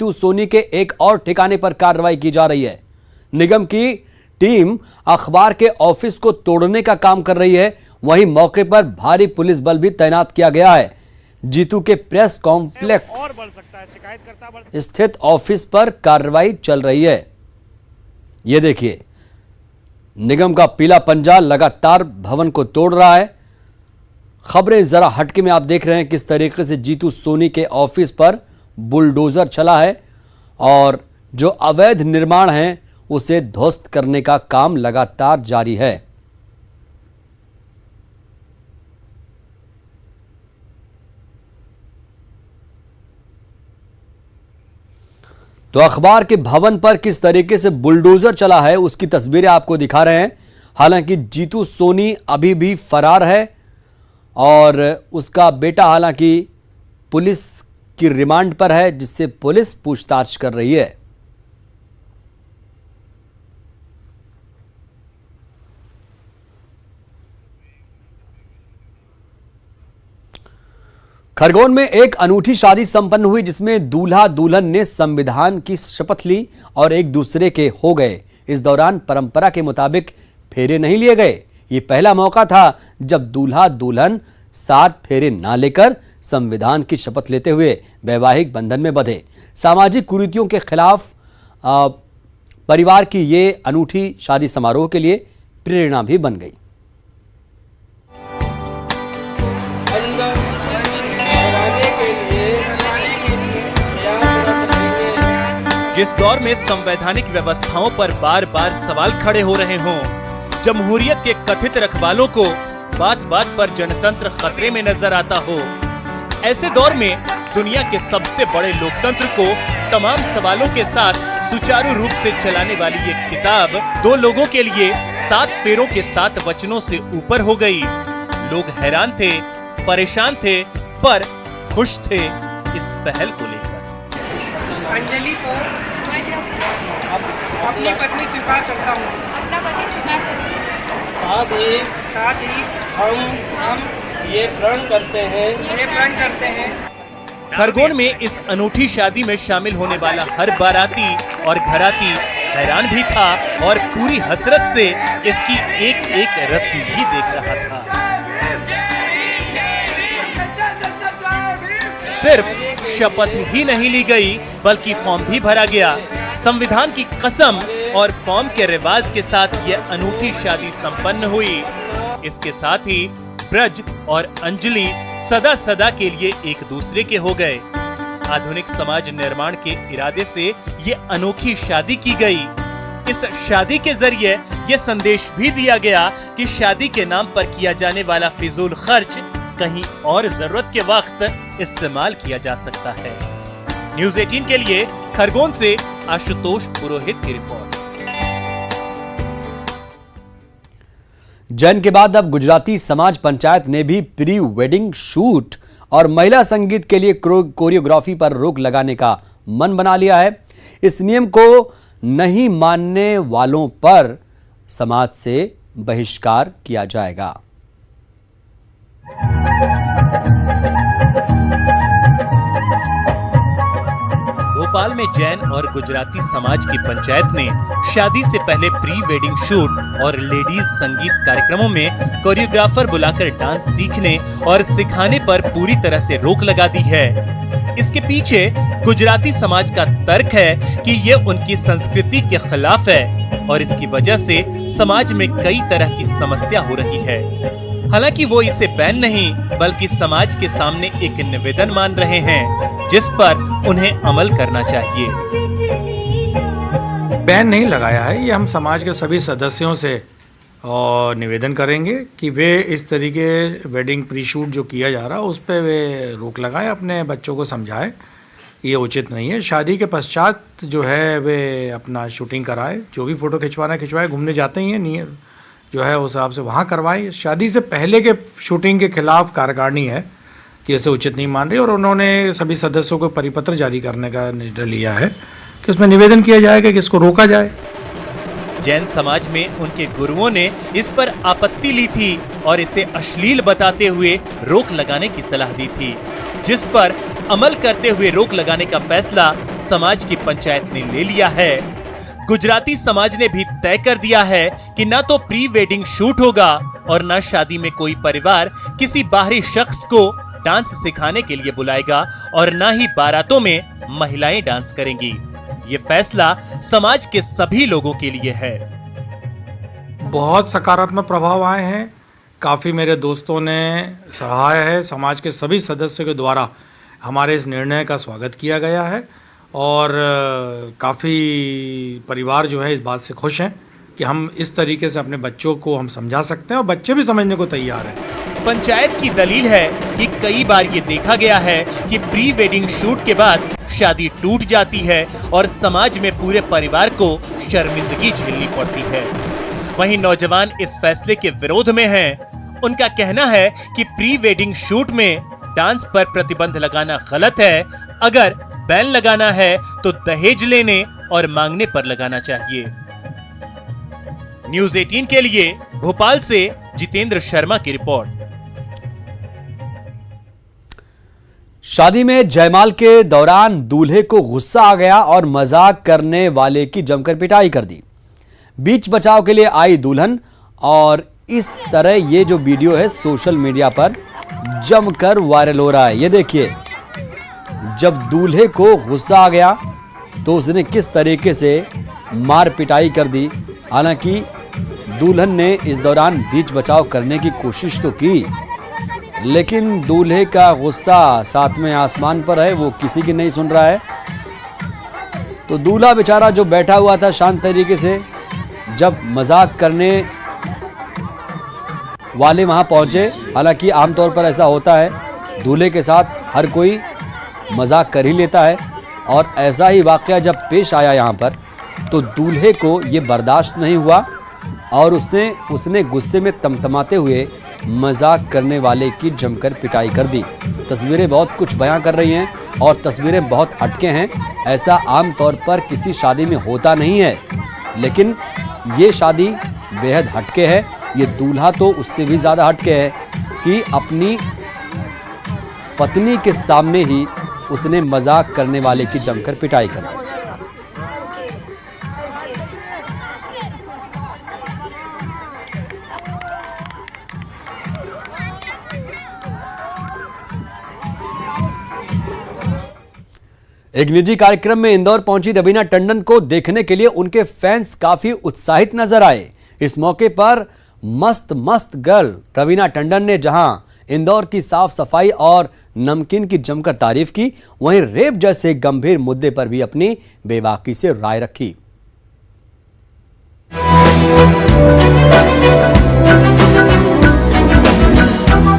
जीतू सोनी के एक और ठिकाने पर कार्रवाई की जा रही है। निगम की टीम अखबार के ऑफिस को तोड़ने का काम कर रही है। वहीं मौके पर भारी पुलिस बल भी तैनात किया गया है। जीतू के प्रेस कॉम्प्लेक्स स्थित ऑफिस पर कार्रवाई चल रही है। यह देखिए, निगम का पीला पंजा लगातार भवन को तोड़ रहा है। खबरें जरा हटके में आप देख रहे हैं किस तरीके से जीतू सोनी के ऑफिस पर बुलडोजर चला है और जो अवैध निर्माण है उसे ध्वस्त करने का काम लगातार जारी है। तो अखबार के भवन पर किस तरीके से बुलडोजर चला है उसकी तस्वीरें आपको दिखा रहे हैं। हालांकि जीतू सोनी अभी भी फरार है और उसका बेटा हालांकि पुलिस की रिमांड पर है, जिससे पुलिस पूछताछ कर रही है। खरगोन में एक अनूठी शादी संपन्न हुई जिसमें दूल्हा दुल्हन ने संविधान की शपथ ली और एक दूसरे के हो गए। इस दौरान परंपरा के मुताबिक फेरे नहीं लिए गए। ये पहला मौका था जब दूल्हा दुल्हन 7 फेरे ना लेकर संविधान की शपथ लेते हुए वैवाहिक बंधन में बंधे। सामाजिक कुरीतियों के खिलाफ परिवार की ये अनूठी शादी समारोह के लिए प्रेरणा भी बन गई। जिस दौर में संवैधानिक व्यवस्थाओं पर बार बार सवाल खड़े हो रहे हों, जमहूरियत के कथित रखवालों को बात बात पर जनतंत्र खतरे में नजर आता हो, ऐसे दौर में दुनिया के सबसे बड़े लोकतंत्र को तमाम सवालों के साथ सुचारू रूप से चलाने वाली ये किताब 2 लोगों के लिए 7 फेरों के 7 वचनों से ऊपर हो गई। लोग हैरान थे, परेशान थे, पर खुश थे इस पहल को लेकर। अंजलि को अपनी पत्नी स्वीकार करता हूँ। अपना पति स्वीकार करता हूँ। साथ ही हम ये प्रण करते हैं। खरगोन में इस अनूठी शादी में शामिल होने वाला हर बाराती और घराती हैरान भी था और पूरी हसरत से इसकी एक एक रस्म भी देख रहा था। सिर्फ शपथ ही नहीं ली गई बल्कि फॉर्म भी भरा गया। संविधान की कसम और फॉर्म के रिवाज के साथ यह अनूठी शादी संपन्न हुई। इसके साथ ही ब्रज और अंजलि सदा सदा के लिए एक दूसरे के हो गए। आधुनिक समाज निर्माण के इरादे से ये अनोखी शादी की गई। इस शादी के जरिए ये संदेश भी दिया गया कि शादी के नाम पर किया जाने वाला फिजूल खर्च कहीं और जरूरत के वक्त इस्तेमाल किया जा सकता है। न्यूज़ 18 के लिए खरगोन से आशुतोष पुरोहित की रिपोर्ट। जैन के बाद अब गुजराती समाज पंचायत ने भी प्री वेडिंग शूट और महिला संगीत के लिए कोरियोग्राफी पर रोक लगाने का मन बना लिया है। इस नियम को नहीं मानने वालों पर समाज से बहिष्कार किया जाएगा। भोपाल में जैन और गुजराती समाज की पंचायत ने शादी से पहले प्री वेडिंग शूट और लेडीज संगीत कार्यक्रमों में कोरियोग्राफर बुलाकर डांस सीखने और सिखाने पर पूरी तरह से रोक लगा दी है। इसके पीछे गुजराती समाज का तर्क है कि ये उनकी संस्कृति के खिलाफ है और इसकी वजह से समाज में कई तरह की समस्या हो रही है। हालांकि वो इसे बैन नहीं बल्कि समाज के सामने एक निवेदन मान रहे हैं जिस पर उन्हें अमल करना चाहिए। बैन नहीं लगाया है, ये हम समाज के सभी सदस्यों से और निवेदन करेंगे कि वे इस तरीके वेडिंग प्री शूट जो किया जा रहा है उस पर वे रोक लगाएं, अपने बच्चों को समझाएं। ये उचित नहीं है। शादी के पश्चात जो है वे अपना शूटिंग कराएं, जो भी फ़ोटो खिंचवाना खिंचवाएं, घूमने जाते ही हैं नहीं जो है उस हिसाब से वहाँ करवाएं। शादी से पहले के शूटिंग के खिलाफ कार्यकारिणी है कि इसे उचित नहीं मान रही और उन्होंने सभी सदस्यों को परिपत्र जारी करने का निर्णय लिया है कि उसमें निवेदन किया जाएगा कि इसको रोका जाए। जैन समाज में उनके गुरुओं ने इस पर आपत्ति ली थी और इसे अश्लील बताते हुए रोक लगाने की सलाह दी थी, जिस पर अमल करते हुए रोक लगाने का फैसला समाज की पंचायत ने ले लिया है। गुजराती समाज ने भी तय कर दिया है कि ना तो प्री वेडिंग शूट होगा और ना शादी में कोई परिवार किसी बाहरी शख्स को डांस सिखाने के लिए बुलाएगा और ना ही बारातों में महिलाएं डांस करेंगी। ये फैसला समाज के सभी लोगों के लिए है। बहुत सकारात्मक प्रभाव आए हैं। काफ़ी मेरे दोस्तों ने सराहा है। समाज के सभी सदस्यों के द्वारा हमारे इस निर्णय का स्वागत किया गया है और काफ़ी परिवार जो है इस बात से खुश हैं कि हम इस तरीके से अपने बच्चों को हम समझा सकते हैं और बच्चे भी समझने को तैयार हैं। पंचायत की दलील है कि कई बार ये देखा गया है कि प्री वेडिंग शूट के बाद शादी टूट जाती है और समाज में पूरे परिवार को शर्मिंदगी झेलनी पड़ती है। वहीं नौजवान इस फैसले के विरोध में हैं। उनका कहना है कि प्री वेडिंग शूट में डांस पर प्रतिबंध लगाना गलत है। अगर बैन लगाना है तो दहेज लेने और मांगने पर लगाना चाहिए। न्यूज़ 18 के लिए भोपाल से जितेंद्र शर्मा की रिपोर्ट। शादी में जयमाल के दौरान दूल्हे को गुस्सा आ गया और मजाक करने वाले की जमकर पिटाई कर दी। बीच बचाव के लिए आई दुल्हन और इस तरह ये जो वीडियो है सोशल मीडिया पर जमकर वायरल हो रहा है। ये देखिए, जब दूल्हे को गुस्सा आ गया तो उसने किस तरीके से मार पिटाई कर दी। हालांकि दुल्हन ने इस दौरान बीच बचाव करने की कोशिश तो की, लेकिन दूल्हे का गुस्सा सातवें आसमान पर है, वो किसी की नहीं सुन रहा है। तो दूल्हा बेचारा जो बैठा हुआ था शांत तरीके से, जब मजाक करने वाले वहां पहुंचे, हालांकि आमतौर पर ऐसा होता है, दूल्हे के साथ हर कोई मजाक कर ही लेता है और ऐसा ही वाकया जब पेश आया यहाँ पर तो दूल्हे को ये बर्दाश्त नहीं हुआ और उसने गुस्से में तमतमाते हुए मजाक करने वाले की जमकर पिटाई कर दी। तस्वीरें बहुत कुछ बयां कर रही हैं और तस्वीरें बहुत हटके हैं। ऐसा आम तौर पर किसी शादी में होता नहीं है, लेकिन ये शादी बेहद हटके है। ये दूल्हा तो उससे भी ज़्यादा हटके है कि अपनी पत्नी के सामने ही उसने मजाक करने वाले की जमकर पिटाई कर दी। एक निजी कार्यक्रम में इंदौर पहुंची रवीना टंडन को देखने के लिए उनके फैंस काफी उत्साहित नजर आए। इस मौके पर मस्त गर्ल रवीना टंडन ने जहां इंदौर की साफ सफाई और नमकीन की जमकर तारीफ की, वहीं रेप जैसे गंभीर मुद्दे पर भी अपनी बेबाकी से राय रखी।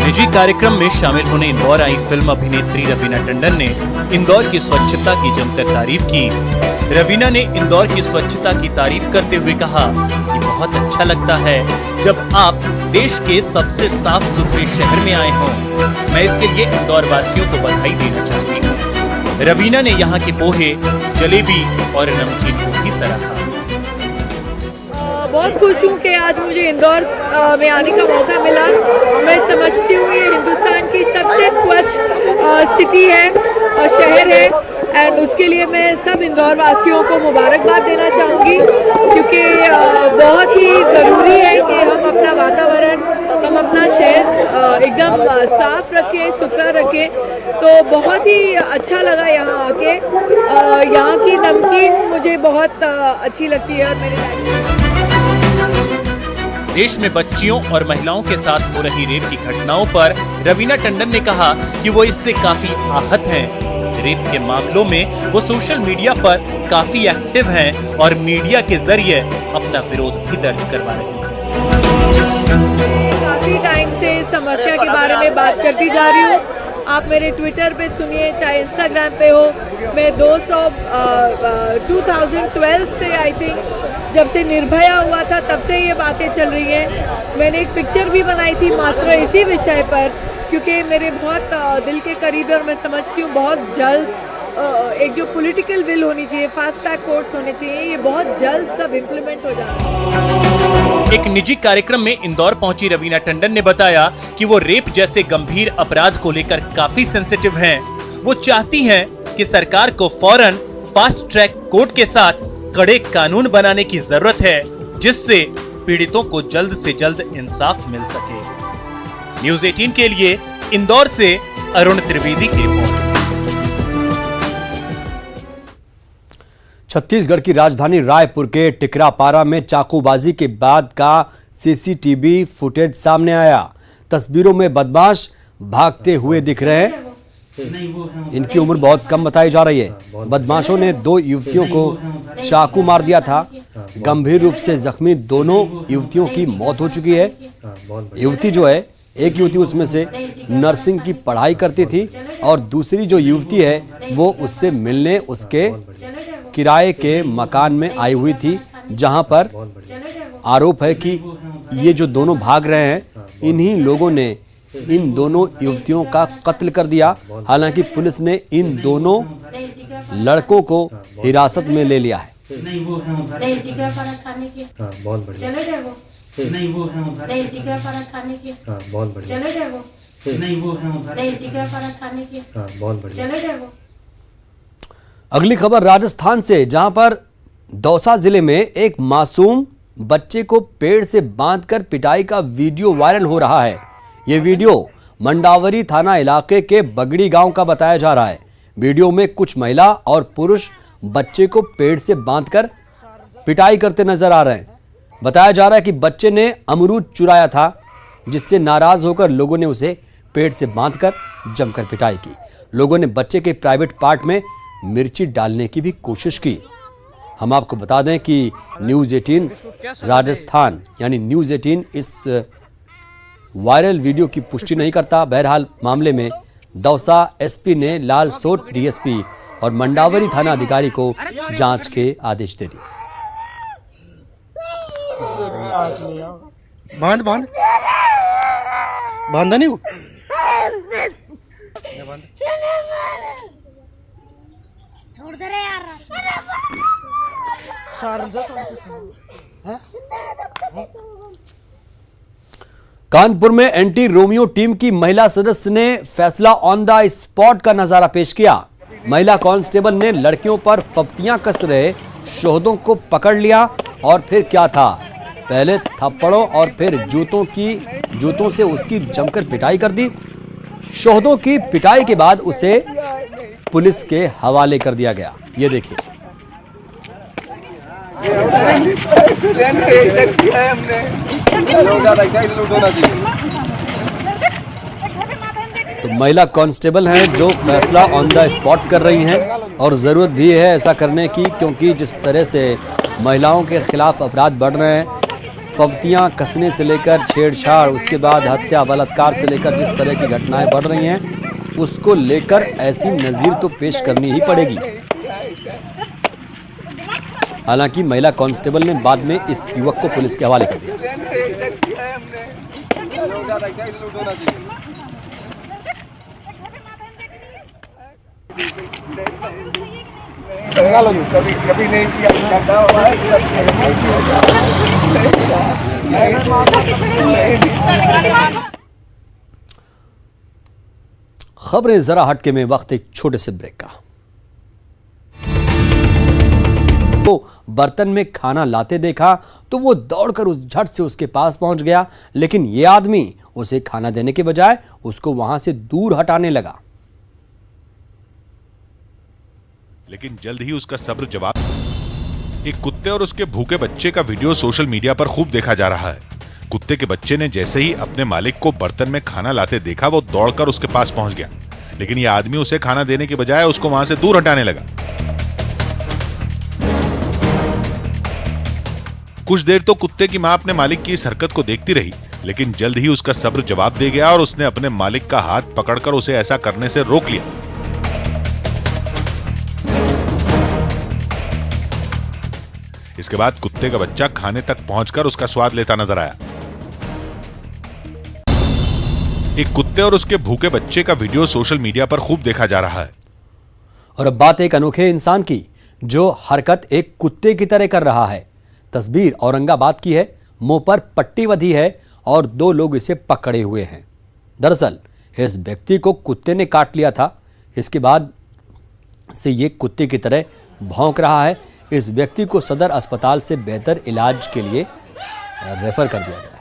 निजी कार्यक्रम में शामिल होने इंदौर आई फिल्म अभिनेत्री रवीना टंडन ने इंदौर की स्वच्छता की जमकर तारीफ की। रवीना ने इंदौर की स्वच्छता की तारीफ करते हुए कहा कि बहुत अच्छा लगता है जब आप देश के सबसे साफ सुथरे शहर में आए हों। मैं इसके लिए इंदौर वासियों को बधाई देना चाहती हूँ। रवीना ने यहाँ के पोहे, जलेबी और नमकीन को भी सराहा। बहुत खुश हूँ कि आज मुझे इंदौर में आने का मौका मिला। मैं समझती हूँ ये हिंदुस्तान की सबसे स्वच्छ सिटी है, शहर है, एंड उसके लिए मैं सब इंदौर वासियों को मुबारकबाद देना चाहूँगी, क्योंकि बहुत ही ज़रूरी है कि हम अपना वातावरण, हम अपना शहर एकदम साफ रखें, सुथरा रखें। तो बहुत ही अच्छा लगा यहाँ आके। यहाँ की नमकीन मुझे बहुत अच्छी लगती है और मेरे देश में बच्चियों और महिलाओं के साथ हो रही रेप की घटनाओं पर रवीना टंडन ने कहा कि वो इससे काफी आहत हैं। रेप के मामलों में वो सोशल मीडिया पर काफी एक्टिव हैं और मीडिया के जरिए अपना विरोध भी दर्ज करवा रही हैं। काफी टाइम से इस समस्या के बारे में बात करती जा रही हूँ। आप मेरे ट्विटर पे सुनिए, चाहे इंस्टाग्राम पे हो। मैं 2012 से आई थिंक जब से निर्भया हुआ था तब से ये बातें चल रही हैं। मैंने एक पिक्चर भी बनाई थी मात्र इसी विषय पर, क्योंकि मेरे बहुत दिल के करीब है और मैं समझती हूँ बहुत जल्द एक जो पॉलिटिकल विल होनी चाहिए, फास्ट ट्रैक कोर्ट्स होने चाहिए, ये बहुत जल्द सब इम्प्लीमेंट हो जाए। एक निजी कार्यक्रम में इंदौर पहुंची रवीना टंडन ने बताया कि वो रेप जैसे गंभीर अपराध को लेकर काफी सेंसिटिव हैं। वो चाहती हैं कि सरकार को फौरन फास्ट ट्रैक कोर्ट के साथ कड़े कानून बनाने की जरूरत है, जिससे पीड़ितों को जल्द से जल्द इंसाफ मिल सके। न्यूज़ 18 के लिए इंदौर से अरुण त्रिवेदी की रिपोर्ट। छत्तीसगढ़ की राजधानी रायपुर के टिकरापारा में चाकूबाजी के बाद का सीसीटीवी फुटेज सामने आया। तस्वीरों में बदमाश भागते हुए दिख रहे हैं। इनकी उम्र बहुत कम बताई जा रही है। बदमाशों ने 2 युवतियों को चाकू मार दिया था। गंभीर रूप से जख्मी दोनों युवतियों की मौत हो चुकी है। युवती जो है, एक युवती उसमें से नर्सिंग की पढ़ाई करती थी और दूसरी जो युवती है वो उससे मिलने उसके किराए के मकान में आई हुई थी, जहां पर आरोप है कि ये जो दोनों भाग रहे हैं, इन्हीं लोगों ने इन दोनों युवतियों का कत्ल कर दिया। हालांकि पुलिस ने इन दोनों लड़कों को हिरासत में ले लिया है। अगली खबर राजस्थान से, जहां पर दौसा जिले में एक मासूम बच्चे को पेड़ से बांधकर पिटाई का वीडियो वायरल हो रहा है। यह वीडियो मंडावरी थाना इलाके के बगड़ी गांव का बताया जा रहा है। वीडियो में कुछ महिला और पुरुष बच्चे को पेड़ से बांधकर पिटाई करते नजर आ रहे हैं। बताया जा रहा है कि बच्चे ने अमरूद चुराया था, जिससे नाराज होकर लोगों ने उसे पेड़ से बांधकर जमकर पिटाई की। लोगों ने बच्चे के प्राइवेट पार्ट में मिर्ची डालने की भी कोशिश की। हम आपको बता दें कि न्यूज़ 18 राजस्थान यानी न्यूज़ 18 इस वायरल वीडियो की पुष्टि नहीं करता। बहरहाल मामले में दौसा एसपी ने लालसोट डीएसपी और मंडावरी थाना अधिकारी को जांच के आदेश दे दिए। बांध बांधा नहीं वो। छोड़ दे रे यार। कानपुर में एंटी रोमियो टीम की महिला सदस्य ने फैसला ऑन द स्पॉट का नजारा पेश किया। महिला कांस्टेबल ने लड़कियों पर फप्तियां कस रहे शोहदों को पकड़ लिया और फिर क्या था, पहले थप्पड़ों और फिर जूतों से उसकी जमकर पिटाई कर दी। शोहदों की पिटाई के बाद उसे पुलिस के हवाले कर दिया गया। ये देखिए। तो महिला कांस्टेबल हैं जो फैसला ऑन द स्पॉट कर रही हैं और ज़रूरत भी है ऐसा करने की, क्योंकि जिस तरह से महिलाओं के खिलाफ अपराध बढ़ रहे हैं, फवतियाँ कसने से लेकर छेड़छाड़, उसके बाद हत्या बलात्कार से लेकर जिस तरह की घटनाएं बढ़ रही हैं, उसको लेकर ऐसी नज़ीर तो पेश करनी ही पड़ेगी। हालांकि महिला कांस्टेबल ने बाद में इस युवक को पुलिस के हवाले कर दिया। कभी नहीं किया। खबरें जरा हटके में वक्त एक छोटे से ब्रेक का। तो बर्तन में खाना लाते देखा तो वो दौड़कर उस झट से उसके पास पहुंच गया, लेकिन ये आदमी उसे खाना देने के बजाय उसको वहां से दूर हटाने लगा। लेकिन जल्द ही उसका सब्र जवाब। एक कुत्ते और उसके भूखे बच्चे का वीडियो सोशल मीडिया पर खूब देखा जा रहा है। कुत्ते के बच्चे ने जैसे ही अपने मालिक को बर्तन में खाना लाते देखा, वो दौड़कर उसके पास पहुंच गया, लेकिन यह आदमी उसे खाना देने के बजाय उसको वहां से दूर हटाने लगा। कुछ देर तो कुत्ते की मां अपने मालिक की इस हरकत को देखती रही, लेकिन जल्द ही उसका सब्र जवाब दे गया और उसने अपने मालिक का हाथ पकड़कर उसे ऐसा करने से रोक लिया। इसके बाद कुत्ते का बच्चा खाने तक पहुंचकर उसका स्वाद लेता नजर आया। एक कुत्ते और उसके भूखे बच्चे का वीडियो सोशल मीडिया पर खूब देखा जा रहा है। और अब बात एक अनोखे इंसान की जो हरकत एक कुत्ते की तरह कर रहा है। तस्वीर औरंगाबाद की है। मुंह पर पट्टी बंधी है और 2 लोग इसे पकड़े हुए हैं। दरअसल इस व्यक्ति को कुत्ते ने काट लिया था। इसके बाद से ये कुत्ते की तरह भौंक रहा है। इस व्यक्ति को सदर अस्पताल से बेहतर इलाज के लिए रेफर कर दिया गया है।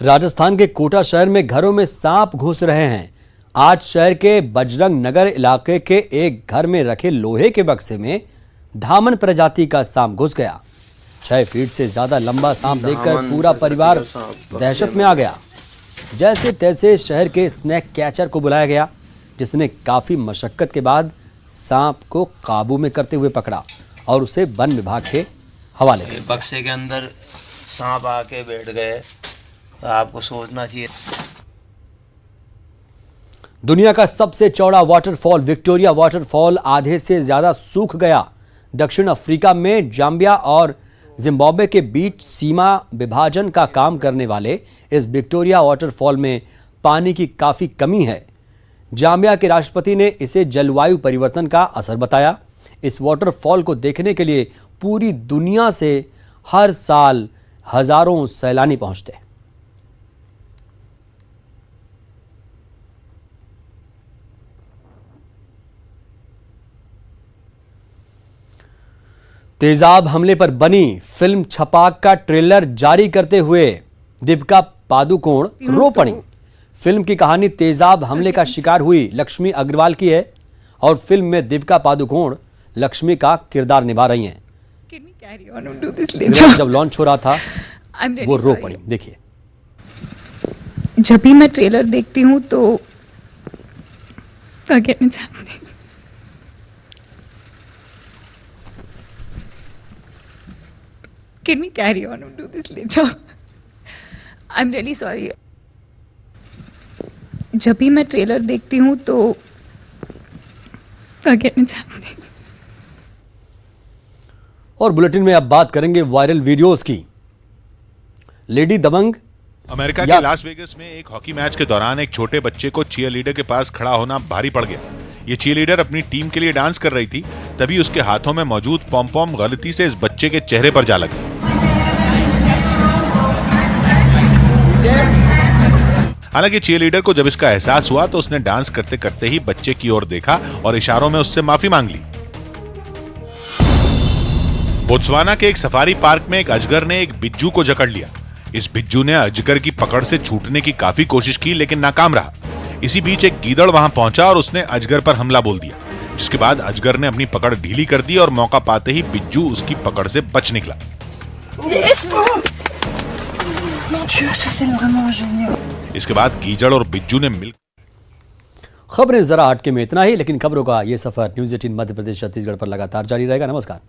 राजस्थान के कोटा शहर में घरों में सांप घुस रहे हैं। आज शहर के बजरंग नगर इलाके के एक घर में रखे लोहे के बक्से में धामन प्रजाति का सांप घुस गया। 6 फीट से ज्यादा लंबा सांप देखकर पूरा परिवार दहशत में आ गया। जैसे तैसे शहर के स्नैक कैचर को बुलाया गया, जिसने काफी मशक्कत के बाद सांप को काबू में करते हुए पकड़ा और उसे वन विभाग के हवाले किया। बक्से के अंदर सांप आके बैठ गए, तो आपको सोचना चाहिए। दुनिया का सबसे चौड़ा वाटरफॉल विक्टोरिया वाटरफॉल आधे से ज्यादा सूख गया। दक्षिण अफ्रीका में जाम्बिया और जिम्बाब्वे के बीच सीमा विभाजन का काम करने वाले इस विक्टोरिया वाटरफॉल में पानी की काफी कमी है। जाम्बिया के राष्ट्रपति ने इसे जलवायु परिवर्तन का असर बताया। इस वाटरफॉल को देखने के लिए पूरी दुनिया से हर साल हजारों सैलानी पहुंचते हैं। तेजाब हमले पर बनी फिल्म छपाक का ट्रेलर जारी करते हुए दीपिका पादुकोण रो पड़ी। फिल्म की कहानी तेजाब हमले का शिकार हुई लक्ष्मी अग्रवाल की है और फिल्म में दीपिका पादुकोण लक्ष्मी का किरदार निभा रही हैं। ट्रेलर जब लॉन्च हो रहा था वो रो पड़ी। देखिए, जब भी मैं ट्रेलर देखती हूँ तो क्या कहना चाहती हूँ, can we carry on and do this later? I'm really sorry. जब भी मैं ट्रेलर देखती हूँ तो क्या कहना चाहती हूँ। और बुलेटिन में अब बात करेंगे वायरल वीडियोस की। लेडी दबंग अमेरिका के लास वेगस में एक हॉकी मैच के दौरान एक छोटे बच्चे को चीयरलीडर के पास खड़ा होना भारी पड़ गया। ये चीयरलीडर अपनी टीम के लिए डांस कर रही थी, तभी उसके हाथों में मौजूद पॉम-पॉम गलती से इस बच्चे के चेहरे पर जा लगा। हालांकि चीयरलीडर को जब इसका एहसास हुआ तो उसने डांस करते करते ही बच्चे की ओर देखा और इशारों में उससे माफी मांग ली। बोत्सवाना के एक सफारी पार्क में एक अजगर ने एक बिज्जू को जकड़ लिया। इस बिज्जू ने अजगर की पकड़ से छूटने की काफी कोशिश की, लेकिन नाकाम रहा। इसी बीच एक गीदड़ वहां पहुंचा और उसने अजगर पर हमला बोल दिया, जिसके बाद अजगर ने अपनी पकड़ ढीली कर दी और मौका पाते ही बिज्जू उसकी पकड़ से बच निकला। इसके बाद गीदड़ और बिज्जू ने मिल खबरें जरा हटके में इतना ही, लेकिन खबरों का ये सफर न्यूज़ 18 मध्य प्रदेश छत्तीसगढ़ पर लगातार जारी रहेगा। नमस्कार।